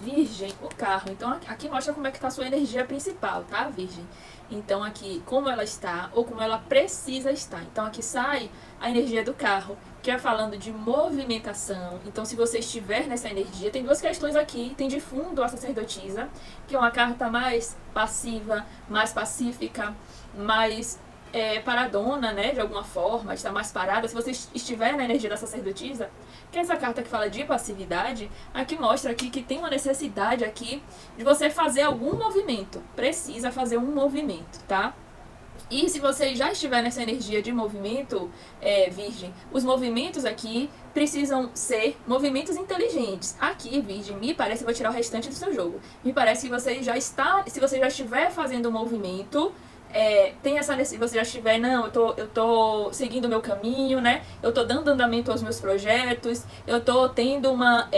Virgem, o carro. Então aqui mostra como é que está a sua energia principal, tá, Virgem? Então aqui, como ela está ou como ela precisa estar. Então aqui sai a energia do carro, que é falando de movimentação. Então se você estiver nessa energia, tem duas questões aqui. Tem de fundo a sacerdotisa, que é uma carta mais passiva, mais pacífica, mais paradona, né, de alguma forma, está mais parada. Se você estiver na energia da sacerdotisa, que é essa carta que fala de passividade, aqui mostra aqui que tem uma necessidade aqui de você fazer algum movimento. Precisa fazer um movimento, tá? E se você já estiver nessa energia de movimento, Virgem, os movimentos aqui precisam ser movimentos inteligentes. Aqui, Virgem, me parece, eu vou tirar o restante do seu jogo, me parece que você já está, se você já estiver fazendo um movimento, tem essa, se você já estiver, não, eu tô seguindo o meu caminho, né? Eu tô dando andamento aos meus projetos, eu tô tendo uma...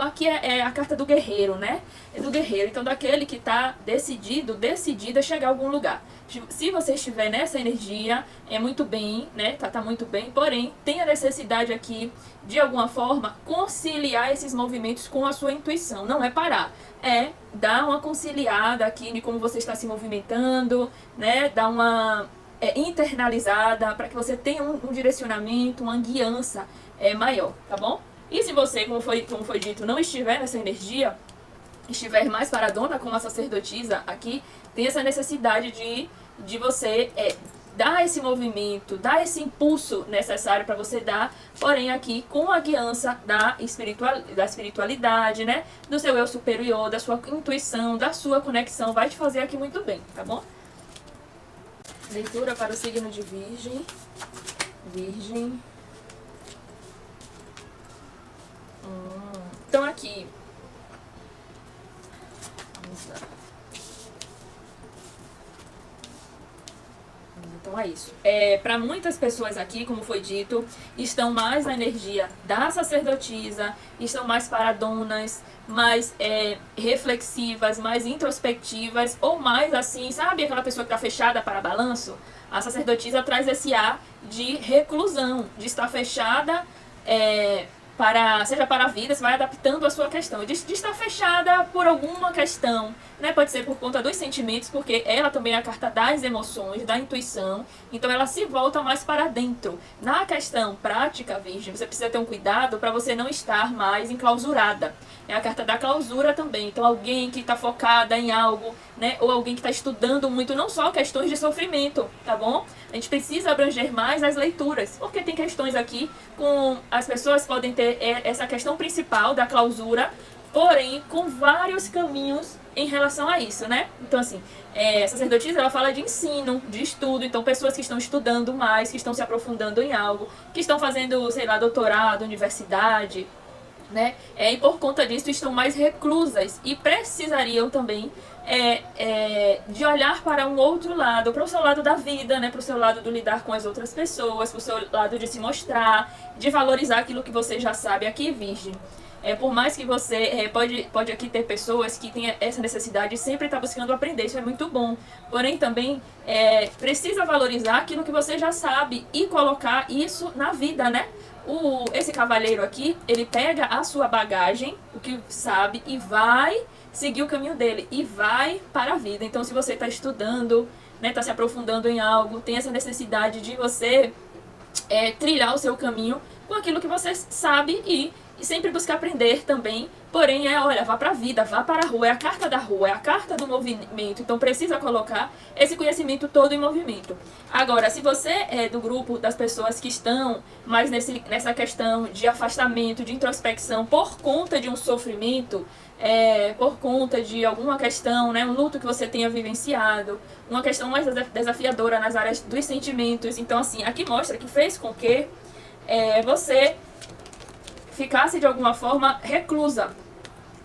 aqui é a carta do guerreiro, né? É do guerreiro, então daquele que tá decidida a chegar a algum lugar. Se você estiver nessa energia, é muito bem, né? Tá muito bem, porém, tem a necessidade aqui, de alguma forma, conciliar esses movimentos com a sua intuição. Não é parar, é dar uma conciliada aqui de como você está se movimentando, né? Dar uma internalizada para que você tenha um direcionamento, uma guiança maior, tá bom? E se você, como foi dito, não estiver nessa energia, estiver mais paradona como a sacerdotisa aqui, tem essa necessidade de você dar esse movimento, dar esse impulso necessário para você dar, porém aqui com a guiança da espiritualidade, né? Do seu eu superior, da sua intuição, da sua conexão, vai te fazer aqui muito bem, tá bom? Leitura para o signo de Virgem. Virgem. Então aqui, vamos lá. Então é isso. Para muitas pessoas aqui, como foi dito, estão mais na energia da sacerdotisa, estão mais paradonas, mais reflexivas, mais introspectivas, ou mais assim, sabe aquela pessoa que está fechada para balanço? A sacerdotisa traz esse ar de reclusão, de estar fechada, seja para a vida, você vai adaptando a sua questão, de estar fechada por alguma questão, né? Pode ser por conta dos sentimentos, porque ela também é a carta das emoções, da intuição, então ela se volta mais para dentro. Na questão prática, Virgem, você precisa ter um cuidado para você não estar mais enclausurada. É a carta da clausura também, então alguém que está focada em algo, né? Ou alguém que está estudando muito, não só questões de sofrimento, tá bom? A gente precisa abranger mais as leituras, porque tem questões aqui com... As pessoas podem ter essa questão principal da clausura, porém com vários caminhos em relação a isso, né? Então assim, a sacerdotisa, ela fala de ensino, de estudo, então pessoas que estão estudando mais, que estão se aprofundando em algo, que estão fazendo, sei lá, doutorado, universidade, né? E por conta disso estão mais reclusas e precisariam também de olhar para um outro lado, para o seu lado da vida, né? Para o seu lado do lidar com as outras pessoas, para o seu lado de se mostrar, de valorizar aquilo que você já sabe. Aqui, Virgem, por mais que você pode aqui ter pessoas que têm essa necessidade de sempre estar buscando aprender, isso é muito bom, porém também precisa valorizar aquilo que você já sabe e colocar isso na vida, né? Esse cavaleiro aqui, ele pega a sua bagagem, o que sabe, e vai seguir o caminho dele, e vai para a vida. Então se você está estudando, né, está se aprofundando em algo, tem essa necessidade de você trilhar o seu caminho com aquilo que você sabe e sempre buscar aprender também, porém olha, vá para a vida, vá para a rua, é a carta da rua, é a carta do movimento, então precisa colocar esse conhecimento todo em movimento. Agora, se você é do grupo das pessoas que estão mais nessa questão de afastamento, de introspecção, por conta de um sofrimento, por conta de alguma questão, né, um luto que você tenha vivenciado, uma questão mais desafiadora nas áreas dos sentimentos, então assim, aqui mostra que fez com que você ficasse de alguma forma reclusa,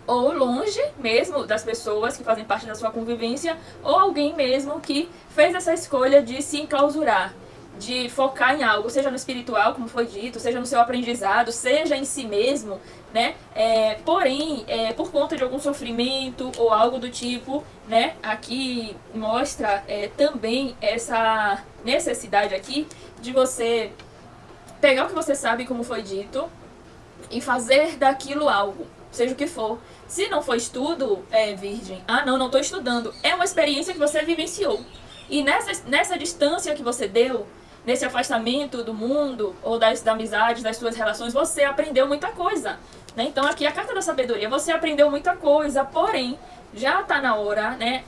ou longe mesmo das pessoas que fazem parte da sua convivência, ou alguém mesmo que fez essa escolha de se enclausurar, de focar em algo, seja no espiritual, como foi dito, seja no seu aprendizado, seja em si mesmo, né? Porém, por conta de algum sofrimento ou algo do tipo, né? Aqui mostra também essa necessidade aqui de você pegar o que você sabe, como foi dito, e fazer daquilo algo. seja o que for. Se não for estudo, virgem, não estou estudando. É uma experiência que você vivenciou. E nessa distância que você deu, nesse afastamento do mundo, ou da amizade, das suas relações, você aprendeu muita coisa. Né? Então aqui a carta da sabedoria, você aprendeu muita coisa, porém, já está na hora, né?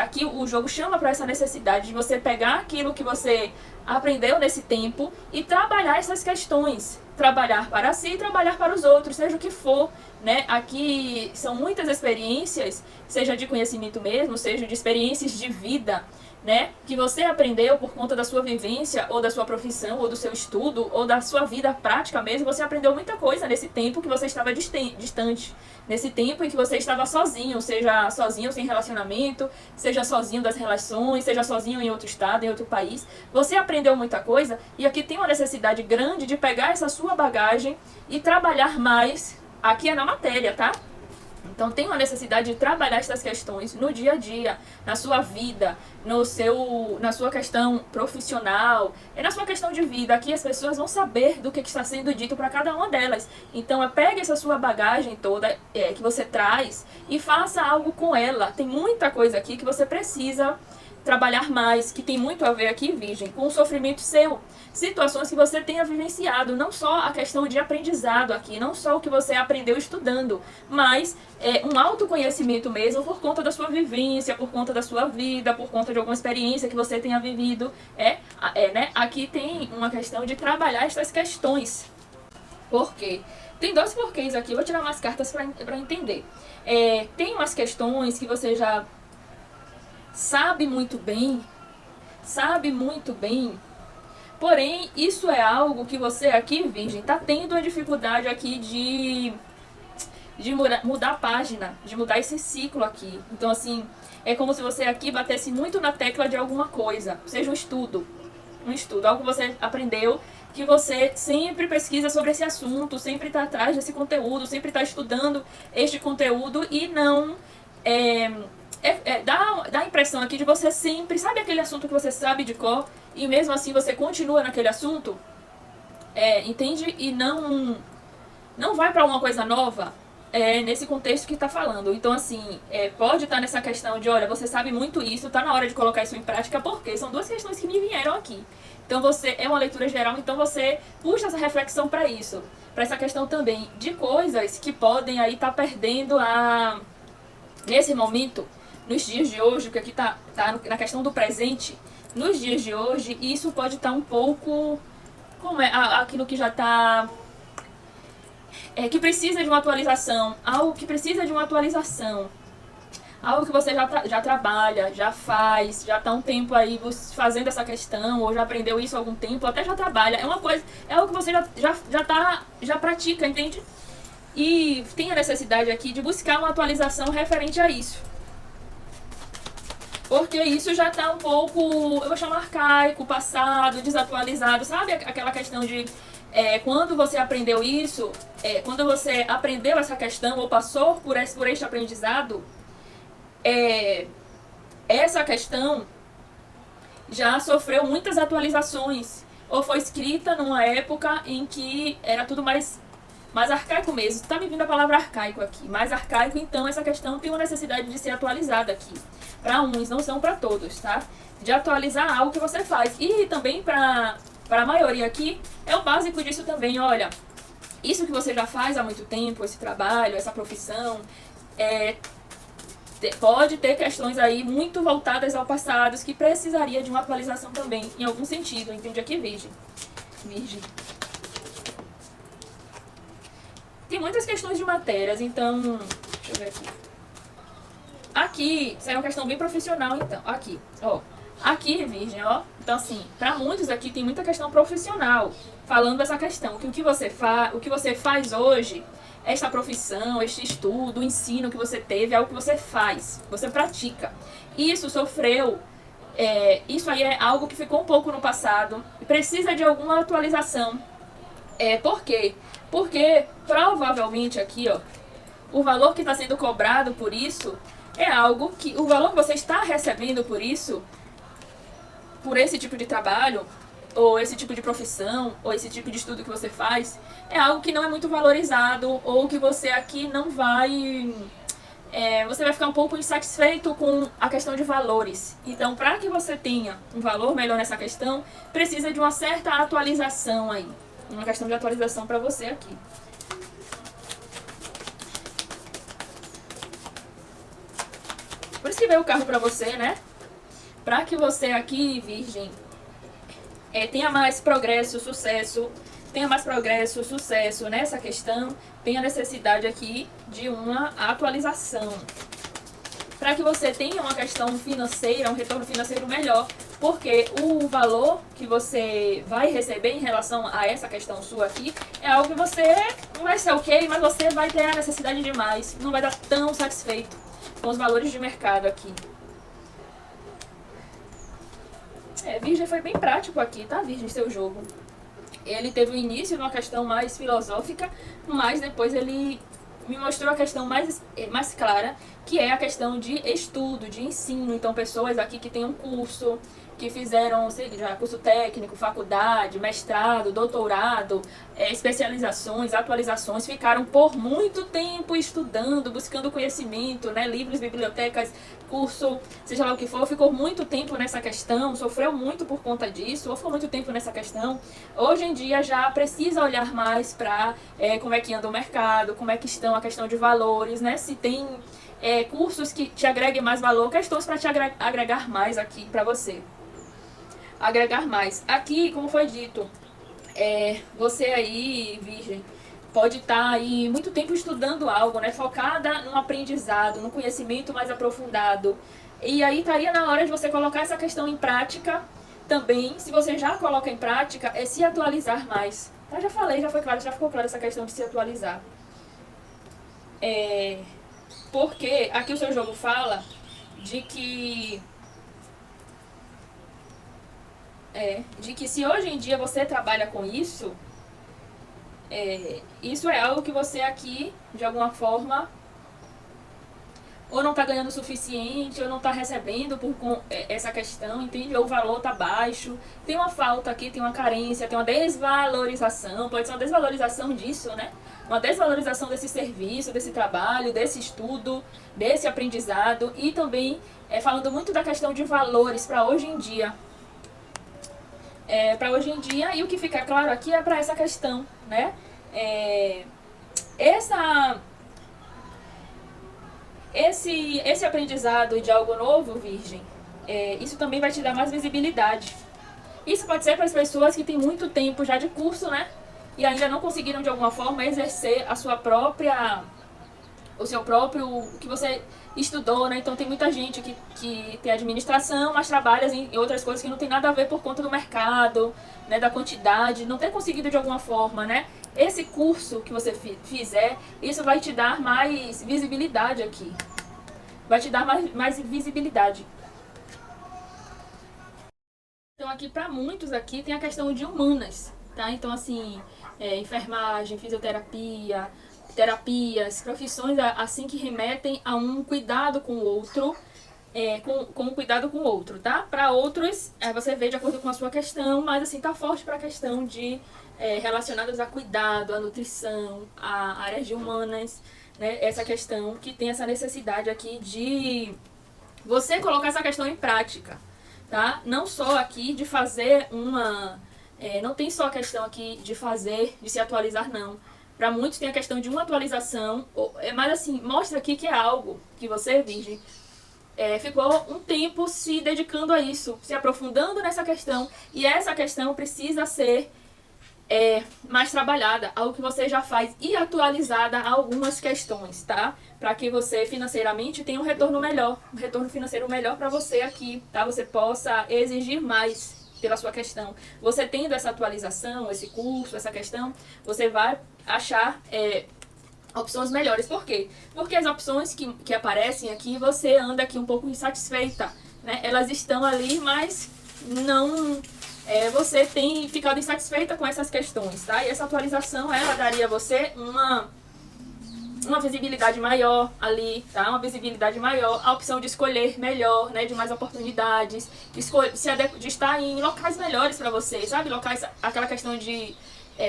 Aqui o jogo chama para essa necessidade de você pegar aquilo que você aprendeu nesse tempo e trabalhar essas questões. Trabalhar para si e trabalhar para os outros, seja o que for, né? Aqui são muitas experiências, seja de conhecimento mesmo, seja de experiências de vida, né? Que você aprendeu por conta da sua vivência, ou da sua profissão, ou do seu estudo, ou da sua vida prática mesmo. Você aprendeu muita coisa nesse tempo que você estava distante. Nesse tempo em que você estava sozinho, seja sozinho sem relacionamento, seja sozinho das relações, seja sozinho em outro estado, em outro país. Você aprendeu muita coisa e aqui tem uma necessidade grande de pegar essa sua bagagem e trabalhar mais. Aqui é na matéria, tá? Então tem uma necessidade de trabalhar essas questões no dia a dia, na sua vida, na sua questão profissional, na sua questão de vida. Aqui as pessoas vão saber do que está sendo dito para cada uma delas. Então pegue essa sua bagagem toda que você traz e faça algo com ela. Tem muita coisa aqui que você precisa trabalhar mais, que tem muito a ver aqui, virgem, com o sofrimento seu. Situações que você tenha vivenciado, não só a questão de aprendizado aqui, não só o que você aprendeu estudando, mas um autoconhecimento mesmo por conta da sua vivência, por conta da sua vida, por conta de alguma experiência que você tenha vivido. Né? Aqui tem uma questão de trabalhar essas questões. Por quê? Tem dois porquês aqui, eu vou tirar umas cartas para entender. Tem umas questões que você já sabe muito bem, porém, isso é algo que você aqui, virgem, está tendo a dificuldade aqui de mudar a página, de mudar esse ciclo aqui. Então, assim, é como se você aqui batesse muito na tecla de alguma coisa, seja um estudo, algo que você aprendeu, que você sempre pesquisa sobre esse assunto, sempre está atrás desse conteúdo, sempre está estudando este conteúdo e não... dá a impressão aqui de você sempre, sabe aquele assunto que você sabe de cor, e mesmo assim você continua naquele assunto, entende? E não vai para uma coisa nova, nesse contexto que está falando. Então, assim, pode estar nessa questão de, olha, você sabe muito isso, está na hora de colocar isso em prática, porque são duas questões que me vieram aqui. Então, é uma leitura geral, então você puxa essa reflexão para isso, para essa questão também de coisas que podem aí estar perdendo nesse momento, nos dias de hoje, porque aqui tá na questão do presente, nos dias de hoje, isso pode estar um pouco, como aquilo que já está, que precisa de uma atualização, algo que precisa de uma atualização, algo que você já trabalha, já faz, já está um tempo aí fazendo essa questão, ou já aprendeu isso há algum tempo, até já trabalha, é algo que você já pratica, entende? E tem a necessidade aqui de buscar uma atualização referente a isso. Porque isso já está um pouco, eu vou chamar arcaico, passado, desatualizado, sabe? Aquela questão de quando você aprendeu isso, quando você aprendeu essa questão ou passou por este aprendizado, essa questão já sofreu muitas atualizações, ou foi escrita numa época em que era tudo mais arcaico mesmo. Está me vindo a palavra arcaico aqui, mais arcaico, então essa questão tem uma necessidade de ser atualizada aqui. Para uns, não são para todos, tá? De atualizar algo que você faz. E também para a maioria aqui, é o básico disso também. Olha, isso que você já faz há muito tempo, esse trabalho, essa profissão, pode ter questões aí muito voltadas ao passado, que precisaria de uma atualização também, em algum sentido. Entende aqui, virgem? Tem muitas questões de matérias, então... Deixa eu ver aqui. Aqui, isso é uma questão bem profissional, então. Aqui, ó. Aqui, virgem, ó. Então, assim, para muitos aqui tem muita questão profissional. Falando dessa questão, que o que você faz hoje, esta profissão, este estudo, o ensino que você teve, é algo que você faz, você pratica. Isso sofreu... isso aí é algo que ficou um pouco no passado e precisa de alguma atualização. Por quê? Porque provavelmente aqui, ó, o valor que está sendo cobrado por isso é algo o valor que você está recebendo por isso, por esse tipo de trabalho, ou esse tipo de profissão, ou esse tipo de estudo que você faz, é algo que não é muito valorizado, ou que você aqui não vai... você vai ficar um pouco insatisfeito com a questão de valores. Então, para que você tenha um valor melhor nessa questão, precisa de uma certa atualização aí. Uma questão de atualização para você aqui. Por isso que veio o carro para você, né? Para que você aqui, Virgem, tenha mais progresso, sucesso, nessa questão, tem a necessidade aqui de uma atualização. Para que você tenha uma questão financeira, um retorno financeiro melhor, porque o valor que você vai receber em relação a essa questão sua aqui é algo que você não vai ser ok, mas você vai ter a necessidade de mais, não vai estar tão satisfeito com os valores de mercado aqui. Virgem foi bem prático aqui, tá, Virgem, seu jogo. Ele teve o início numa questão mais filosófica, mas depois ele me mostrou a questão mais clara, que é a questão de estudo, de ensino. Então, pessoas aqui que têm um curso, que fizeram seja curso técnico, faculdade, mestrado, doutorado, especializações, atualizações, ficaram por muito tempo estudando, buscando conhecimento, né, livros, bibliotecas, curso, seja lá o que for, ficou muito tempo nessa questão, sofreu muito por conta disso, ou ficou muito tempo nessa questão. Hoje em dia já precisa olhar mais para como é que anda o mercado, como é que estão a questão de valores, né, se tem cursos que te agreguem mais valor, questões para te agregar mais aqui para você. Agregar mais. Aqui, como foi dito, você aí, Virgem, pode estar aí muito tempo estudando algo, né? Focada no aprendizado, no conhecimento mais aprofundado. E aí estaria na hora de você colocar essa questão em prática também. Se você já coloca em prática, é se atualizar mais. Tá? Já falei, já foi claro, já ficou claro essa questão de se atualizar. Porque aqui o seu jogo fala de que se hoje em dia você trabalha com isso, isso é algo que você aqui, de alguma forma, ou não está ganhando o suficiente, ou não está recebendo com essa questão, entende? Ou o valor está baixo, tem uma falta aqui, tem uma carência, tem uma desvalorização, pode ser uma desvalorização disso, né? Uma desvalorização desse serviço, desse trabalho, desse estudo, desse aprendizado, e também falando muito da questão de valores para hoje em dia. E o que fica claro aqui é para essa questão, né? Esse aprendizado de algo novo, Virgem, isso também vai te dar mais visibilidade. Isso pode ser para as pessoas que têm muito tempo já de curso, né? E ainda não conseguiram de alguma forma exercer o seu próprio, o que você estudou, né? Então tem muita gente que tem administração, mas trabalha em outras coisas que não tem nada a ver por conta do mercado, né? Da quantidade, não tem conseguido de alguma forma, né? Esse curso que você fizer, isso vai te dar mais visibilidade aqui. Vai te dar mais visibilidade. Então aqui para muitos aqui tem a questão de humanas, tá? Então assim, enfermagem, fisioterapia, terapias, profissões assim que remetem a um cuidado com o outro, com cuidado com o outro, tá? Para outros, você vê de acordo com a sua questão, mas assim, tá forte para a questão de relacionadas a cuidado, a nutrição, a áreas de humanas, né? Essa questão que tem essa necessidade aqui de você colocar essa questão em prática, tá? Não só aqui de fazer não tem só a questão aqui de se atualizar, não. Para muitos tem a questão de uma atualização, mas assim, mostra aqui que é algo que você, Virgem, ficou um tempo se dedicando a isso, se aprofundando nessa questão, e essa questão precisa ser mais trabalhada, algo que você já faz, e atualizada a algumas questões, tá? Para que você financeiramente tenha um retorno financeiro melhor para você aqui, tá? Você possa exigir mais pela sua questão. Você tendo essa atualização, esse curso, essa questão, você vai achar opções melhores. Por quê? Porque as opções que aparecem aqui, você anda aqui um pouco insatisfeita, né? Elas estão ali, mas não... você tem ficado insatisfeita com essas questões, tá? E essa atualização, ela daria a você uma visibilidade maior ali, tá? Uma visibilidade maior, a opção de escolher melhor, né? De mais oportunidades, de estar em locais melhores para você, sabe? Locais, aquela questão de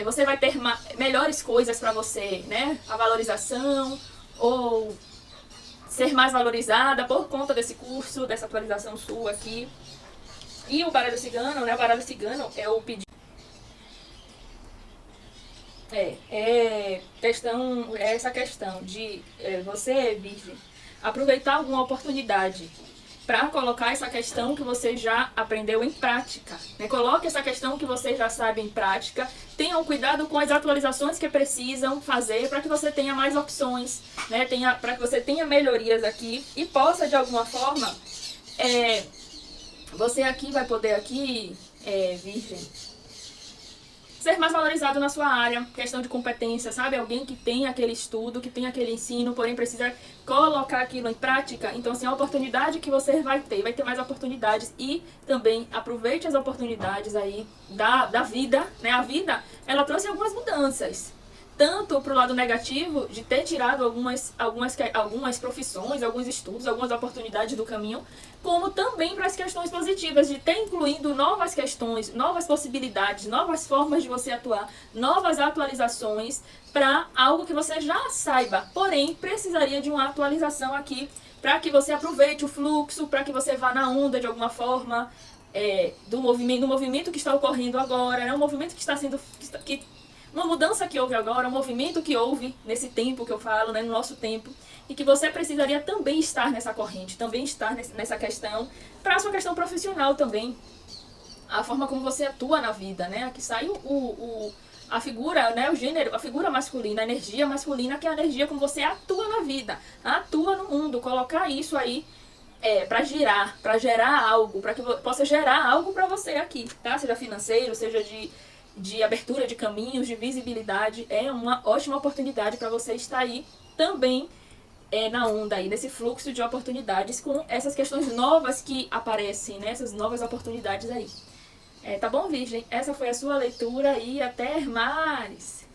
você vai ter melhores coisas para você, né? A valorização ou ser mais valorizada por conta desse curso, dessa atualização sua aqui. E o baralho cigano, né? O baralho cigano é o pedido. Essa questão de você, virgem, aproveitar alguma oportunidade para colocar essa questão que você já aprendeu em prática, né? Coloque essa questão que você já sabe em prática. Tenham cuidado com as atualizações que precisam fazer para que você tenha mais opções, né? Para que você tenha melhorias aqui e possa, de alguma forma, você aqui vai poder virgem, ser mais valorizado na sua área, questão de competência, sabe? Alguém que tem aquele estudo, que tem aquele ensino, porém precisa colocar aquilo em prática. Então, assim, a oportunidade que você vai ter mais oportunidades e também aproveite as oportunidades aí da vida, né? A vida, ela trouxe algumas mudanças. Tanto para o lado negativo, de ter tirado algumas profissões, alguns estudos, algumas oportunidades do caminho, como também para as questões positivas, de ter incluído novas questões, novas possibilidades, novas formas de você atuar, novas atualizações para algo que você já saiba. Porém, precisaria de uma atualização aqui para que você aproveite o fluxo, para que você vá na onda de alguma forma do movimento que está ocorrendo agora, né? Um movimento que está sendo... uma mudança que houve agora, um movimento que houve nesse tempo que eu falo, né, no nosso tempo, e que você precisaria também estar nessa corrente, também estar nessa questão, para a sua questão profissional também, a forma como você atua na vida, né? Aqui sai a figura, né, o gênero, a figura masculina, a energia masculina, que é a energia como você atua na vida, atua no mundo, colocar isso aí para gerar algo, para que possa gerar algo para você aqui, tá? Seja financeiro, seja de abertura de caminhos, de visibilidade, é uma ótima oportunidade para você estar aí também na onda aí, nesse fluxo de oportunidades com essas questões novas que aparecem, né? Essas novas oportunidades aí. Tá bom, Virgem? Essa foi a sua leitura e até mais!